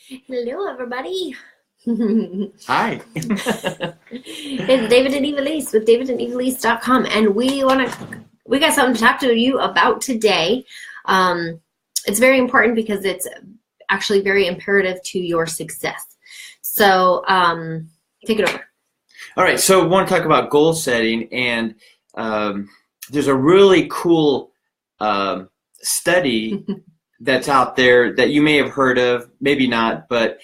Hello, everybody. Hi. It's David and EveElise with davidandEveElise.com, and we got something to talk to you about today. It's very important because it's actually very imperative to your success. So take it over. All right, so I want to talk about goal setting, and there's a really cool study that's out there that you may have heard of, maybe not, but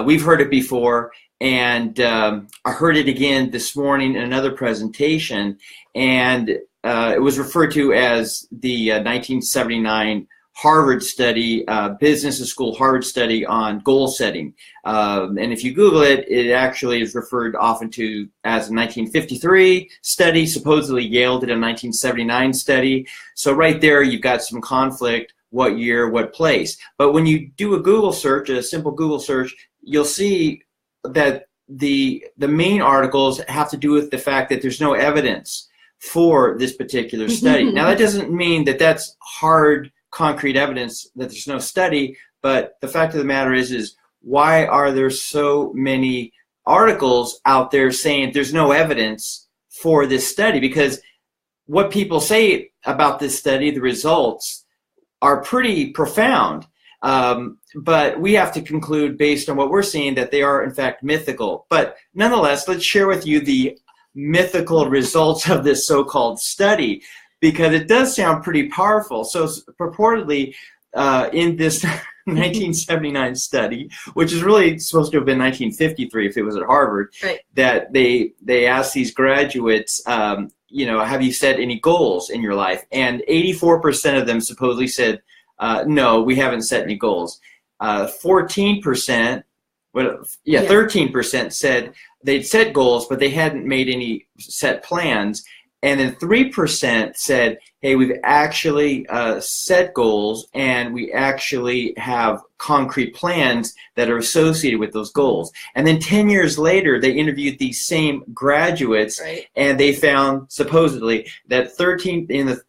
we've heard it before, and I heard it again this morning in another presentation, and it was referred to as the 1979 Harvard study, business school Harvard study on goal setting. And if you Google it, it actually is referred often to as a 1953 study. Supposedly Yale did a 1979 study. So right there, you've got some conflict, what year, what place. But when you do a Google search, a simple Google search, you'll see that the main articles have to do with the fact that there's no evidence for this particular study. Now, that doesn't mean that that's hard, concrete evidence that there's no study, but the fact of the matter is why are there so many articles out there saying there's no evidence for this study? Because what people say about this study, the results, are pretty profound. But we have to conclude based on what we're seeing that they are in fact mythical. But nonetheless, let's share with you the mythical results of this so-called study, because it does sound pretty powerful. So purportedly, in this 1979 study, which is really supposed to have been 1953 if it was at Harvard, right, that they asked these graduates, have you set any goals in your life? And 84% of them supposedly said, no, we haven't set any goals. 13%, 13% said they'd set goals, but they hadn't made any set plans. And then 3% said, hey, we've actually set goals and we actually have concrete plans that are associated with those goals. And then 10 years later, they interviewed these same graduates, right, and they found supposedly that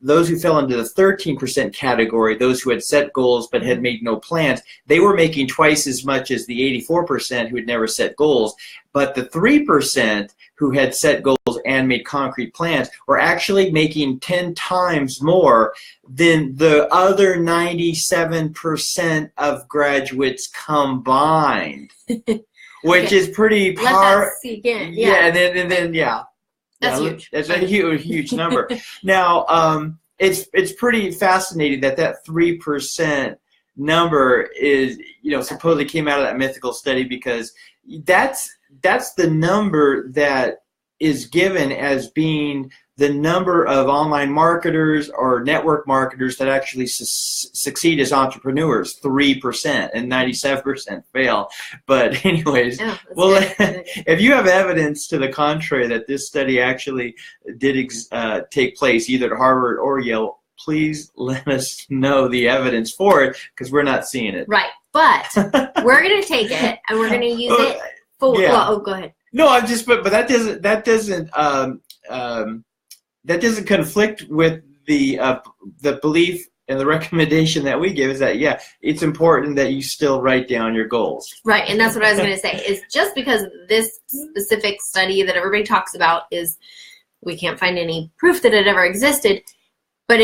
those who fell into the 13% category, those who had set goals but had made no plans, they were making twice as much as the 84% who had never set goals. But the 3% who had set goals and made concrete plans were actually making 10 times more than the other 97% of graduates combined, which is pretty powerful. Yeah, and then that's huge. That's a huge number. Now, it's pretty fascinating that 3% number is, supposedly came out of that mythical study, because that's the number that is given as being the number of online marketers or network marketers that actually succeed as entrepreneurs. 3%, and 97% fail. But anyways, if you have evidence to the contrary that this study actually did take place either at Harvard or Yale, please let us know the evidence for it, because we're not seeing it. Right, but we're going to take it and we're going to use it for. Yeah. Well, go ahead. No, but that doesn't conflict with the belief and the recommendation that we give, is that it's important that you still write down your goals. Right, and that's what I was going to say. Is just because this specific study that everybody talks about we can't find any proof that it ever existed, but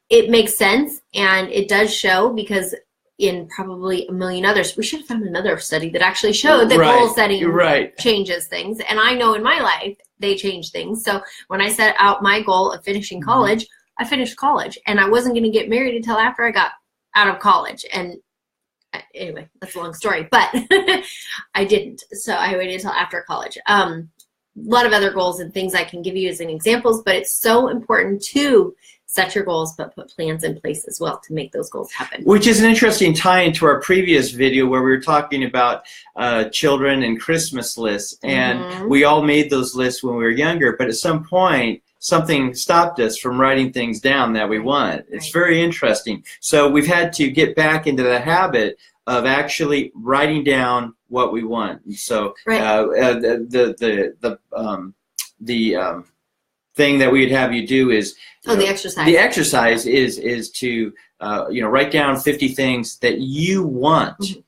it makes sense, and it does show, because in probably a million others, we should have found another study that actually showed that goal setting changes things. And I know in my life, they change things. So when I set out my goal of finishing college, I finished college, and I wasn't going to get married until after I got out of college. And anyway, that's a long story, but I didn't. So I waited until after college. A lot of other goals and things I can give you as an examples, but it's so important to set your goals, but put plans in place as well to make those goals happen. Which is an interesting tie into our previous video where we were talking about children and Christmas lists. And we all made those lists when we were younger, but at some point, something stopped us from writing things down that we want. It's very interesting. So we've had to get back into the habit of actually writing down what we want. And so the thing that we'd have you do is the exercise. The exercise is to write down 50 things that you want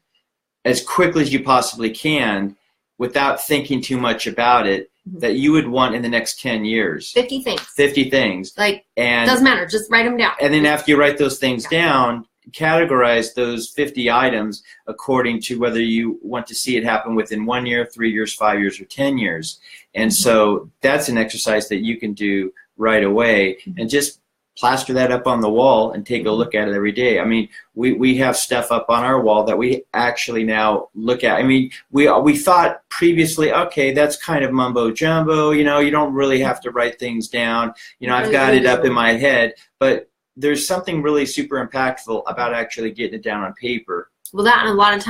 as quickly as you possibly can without thinking too much about it that you would want in the next 10 years. 50 things. 50 things. Like, and doesn't matter. Just write them down. And then after you write those things down, categorize those 50 items according to whether you want to see it happen within 1 year, 3 years, 5 years, or 10 years. And so that's an exercise that you can do right away, and just plaster that up on the wall and take a look at it every day. I mean, we have stuff up on our wall that we actually now look at. I mean, we thought previously, okay, that's kind of mumbo jumbo, you know, you don't really have to write things down. You know, I've got it up in my head, but there's something really super impactful about actually getting it down on paper. Well, that, and a lot of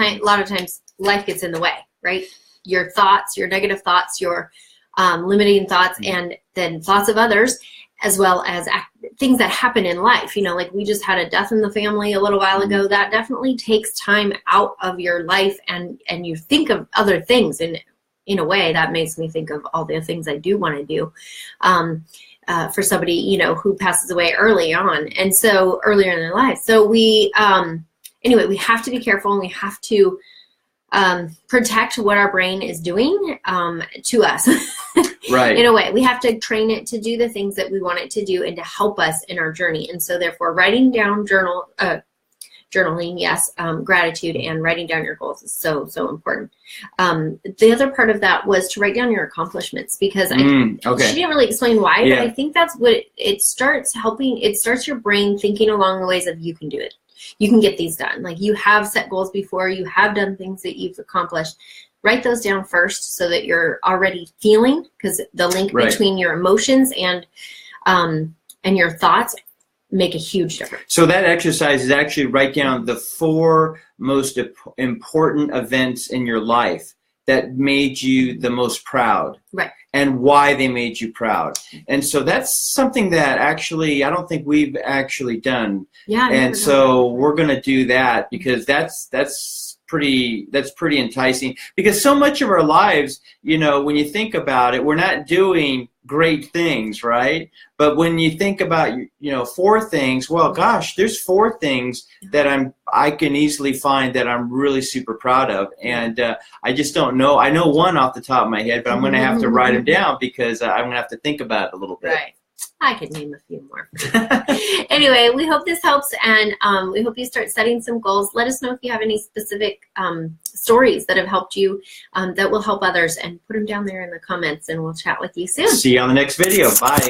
times life gets in the way, right? Your thoughts, your negative thoughts, your limiting thoughts, and then thoughts of others, as well as things that happen in life. You know, like we just had a death in the family a little while ago. That definitely takes time out of your life, and you think of other things, and in a way that makes me think of all the things I do want to do for somebody, you know, who passes away early on, and so earlier in their life. So we anyway, we have to be careful, and we have to protect what our brain is doing to us. Right. In a way, we have to train it to do the things that we want it to do and to help us in our journey. And so therefore, writing down journaling, yes, gratitude, and writing down your goals is so, so important. The other part of that was to write down your accomplishments, because she didn't really explain why, but I think that's what it starts helping. It starts your brain thinking along the ways of, you can do it. You can get these done. Like, you have set goals before, you have done things that you've accomplished. Write those down first so that you're already feeling, because the link between your emotions and your thoughts make a huge difference. So that exercise is actually write down the 4 most important events in your life that made you the most proud. Right. And why they made you proud. And so that's something that actually I don't think we've actually done. Yeah. And so we're going to do that, because that's pretty enticing, because so much of our lives, you know, when you think about it, we're not doing great things, right? But when you think about, you know, 4 things, well, gosh, there's 4 things that I can easily find that I'm really super proud of, and I just don't know. I know one off the top of my head, but I'm going to have to write them down, because I'm going to have to think about it a little bit. Right. I could name a few more. Anyway, we hope this helps, and we hope you start setting some goals. Let us know if you have any specific stories that have helped you, that will help others, and put them down there in the comments, and we'll chat with you soon. See you on the next video. Bye.